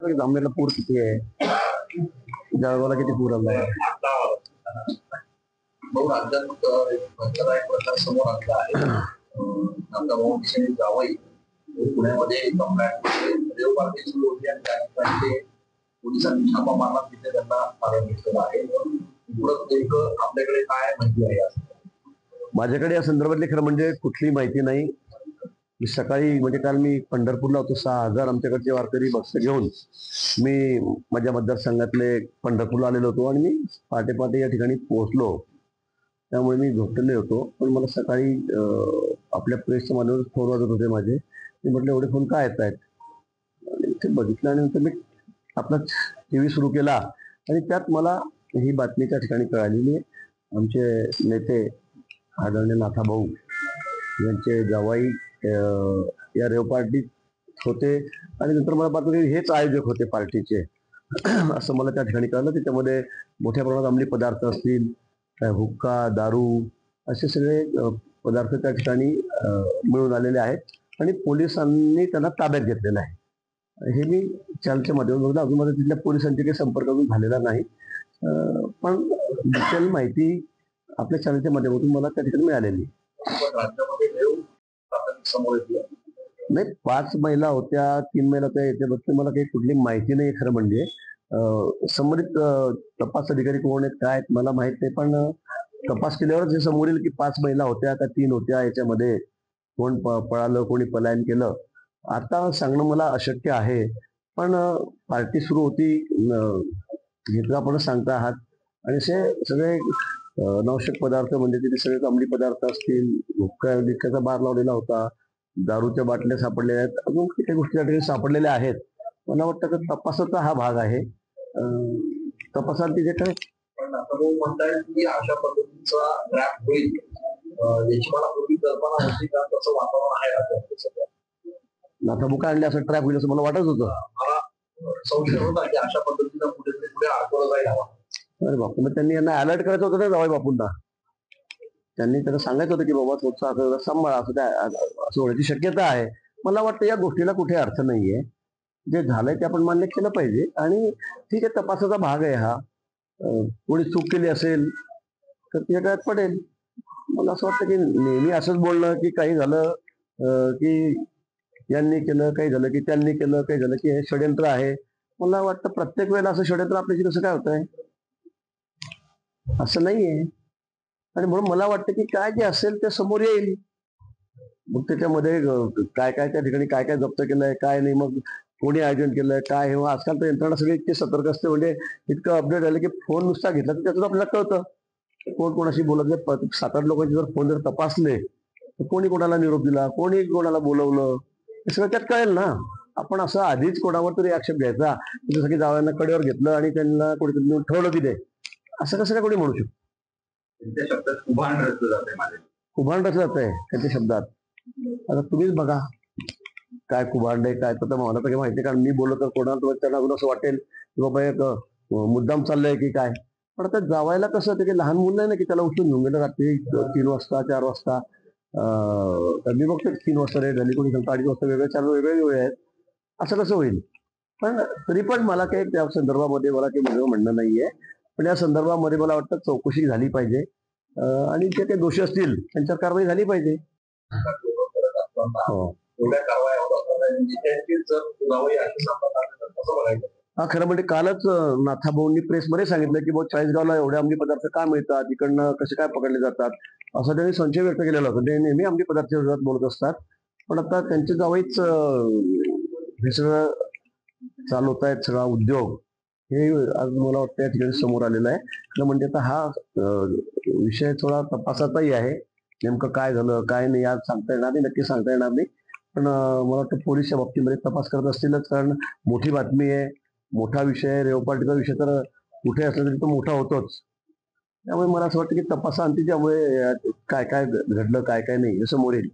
जामनेरला पूर किती आहे, जळगावला किती पूर आलाय. राज्यात एक प्रकार समोर आलेला आहे. आता जावई पुण्यामध्ये देव पार्टी सुरू होती आणि त्या ठिकाणी ते पोलिसांनी छापा मारला, तिथे त्यांना ताब्यात घेतलेला आहे. आपल्याकडे काय माहिती आहे? माझ्याकडे या संदर्भातली खरं म्हणजे कुठली माहिती नाही. मी सकाळी म्हणजे काल मी पंढरपूरला होतो. 6,000 आमच्याकडचे वारकरी बस घेऊन मी माझ्या मतदारसंघातले पंढरपूरला आलेलो होतो आणि मी पहाटे पहाटे या ठिकाणी पोहोचलो. त्यामुळे मी झोपलेलो होतो. पण मला सकाळी आपल्या प्रेसच्या माध्यमातून फोन वाजत होते माझे. मी म्हटलं एवढे फोन काय येत आहेत, आणि ते बघितलं आणि नंतर मी आपला TV सुरू केला आणि त्यात मला ही बातमी त्या ठिकाणी कळालेली. आमचे नेते आदरणीय नाथाभाऊ यांचे जावाई या रेव पार्टीत होते आणि नंतर मला बातमी हेच आयोजक होते पार्टीचे असं मला त्या ठिकाणी कळलं. त्याच्यामध्ये मोठ्या प्रमाणात अंमली पदार्थ असतील, हुक्का, दारू असे सगळे पदार्थ त्या ठिकाणी मिळून आलेले आहेत आणि पोलिसांनी त्यांना ताब्यात घेतलेलं आहे. हे मी चॅनलच्या माध्यमातून बघितलं. अजून माझा तिथल्या पोलिसांचे काही संपर्क अजून झालेला नाही, पण डिटेल माहिती आपल्या चॅनलच्या माध्यमातून मला त्या ठिकाणी मिळालेली. नाही, 5 महिला होत्या, 3 महिला होत्या, याच्याबद्दल मला काही कुठली माहिती नाही. खरं म्हणजे संबंधित तपास अधिकारी कोण आहेत काय मला माहित नाही, पण तपास केल्यावरच हे समोर येईल की 5 महिला होत्या का 3 होत्या, याच्यामध्ये कोण पळालं, कोणी पलायन केलं आता सांगणं मला अशक्य आहे. पण पार्टी सुरू होती घेतला आपण सांगता आहात आणि असे सगळे नवशक पदार्थ म्हणजे तिथे सगळे अंमली पदार्थ असतील, हुक्क्याचा बार लावलेला होता, दारूच्या बाटल्या सापडलेल्या आहेत, अजून काही गोष्टी त्या ठिकाणी सापडलेल्या आहेत. मला वाटतं की तपासाचा हा भाग आहे. तपासात तिथे काय म्हणतायत की अशा पद्धतीचा ट्रॅप होईल याची मला पूर्वी कल्पना होती का? तसं वातावरण आहे राज्यात सध्या. नाथाभाऊ काय आणले असं ट्रॅप होईल असं मला वाटत होतं. मला संशय होता की अशा पद्धतीनं पुढे अडकवलं जाईल. अरे बापू, मग त्यांनी यांना अलर्ट करायचं होतं ना जावई बापूंना. त्यांनी त्यांना सांगायचं होतं की बाबा स्वतः असं सांभाळा, असं होण्याची शक्यता आहे. मला वाटतं या गोष्टीला कुठे अर्थ नाहीये. जे झालंय ते आपण मान्य केलं पाहिजे आणि ठीक आहे, तपासाचा भाग आहे हा. कोणी चूक केली असेल तर ते काय पडेल. मला असं वाटतं की नेहमी असंच बोलणं की काही झालं की यांनी केलं, काही झालं की त्यांनी केलं, काही झालं की हे षडयंत्र आहे. मला वाटतं प्रत्येक वेळेला असं षडयंत्र आपल्याशी कसं काय होत आहे, असं नाहीये. आणि म्हणून मला वाटतं की काय जे असेल ते समोर येईल. मग त्याच्यामध्ये काय काय त्या ठिकाणी काय काय जप्त केलंय काय नाही, मग कोणी आयोजन केलंय काय हे. आजकाल तर यंत्रणा सगळी इतकी सतर्क असते, म्हणजे इतकं अपडेट झालं की फोन नुसता घेतला तर त्यातून आपल्याला कळतं कोण कोणाशी बोलत. 7-8 लोकांचे जर फोन जर तपासले तर कोणी कोणाला निरोप दिला, कोणी कोणाला बोलवलं, हे सगळं त्यात कळेल ना. आपण असं आधीच कोणावर तरी आक्षेप घ्यायचा, जसं की जावयांना कडेवर घेतलं आणि त्यांना कोणीतरी ठेवलं तिथे, असं कसं काय कोणी म्हणू शकतो. त्यांच्या शब्दात कुभांड रचलं जाते, कुभांड रचलं जात आहे त्यांच्या शब्दात. आता तुम्हीच बघा काय कुभांड आहे काय. तर मला तर काही माहिती, कारण मी बोललो तर कोणाला त्यांना अजून असं वाटेल की बाबा एक मुद्दाम चाललंय की काय. पण आता जावायला कसं होतं की लहान मुलं नाही ना की त्याला उचलून घेऊन गेलं रात्री 3 वाजता 4 वाजता. तर मी बघतो 3 वाजता रेट झाली, कोणी सांगतो 2:30 वाजता, वेगळे 4 वेगळे वेळ आहेत. असं कसं होईल. पण तरी पण मला काही त्या संदर्भामध्ये मला काही म्हणणं नाहीये. पण या संदर्भामध्ये मला वाटतं चौकशी झाली पाहिजे आणि जे काही दोषी असतील त्यांच्यावर कारवाई झाली पाहिजे. हा, खरं म्हणजे कालच नाथाभाऊंनी प्रेसमध्ये सांगितलं की बाबा चाळीसगावला एवढे अंमली पदार्थ का मिळतात, इकडनं कसे काय पकडले जातात, असं त्यांनी संशय व्यक्त केलेला होता. ते नेहमी अंमली पदार्थाच्या विरोधात बोलत असतात. पण आता त्यांचे जावईच हे सगळं चालवत आहेत, सगळा उद्योग हे आज मला वाटतं या ठिकाणी समोर आलेला आहे. खरं म्हणजे आता हा विषय थोडा तपासाचाही आहे. नेमकं काय झालं काय नाही आज सांगता येणार नाही, नक्की सांगता येणार नाही. पण मला वाटतं पोलीस या बाबतीमध्ये तपास करत असतीलच, कारण मोठी बातमी आहे, मोठा विषय आहे. रेव पार्टीचा विषय तर कुठे असला तरी तो मोठा होतोच. त्यामुळे मला असं वाटतं की तपासाअंती त्यामुळे काय काय घडलं काय काय नाही हे समोर येईल.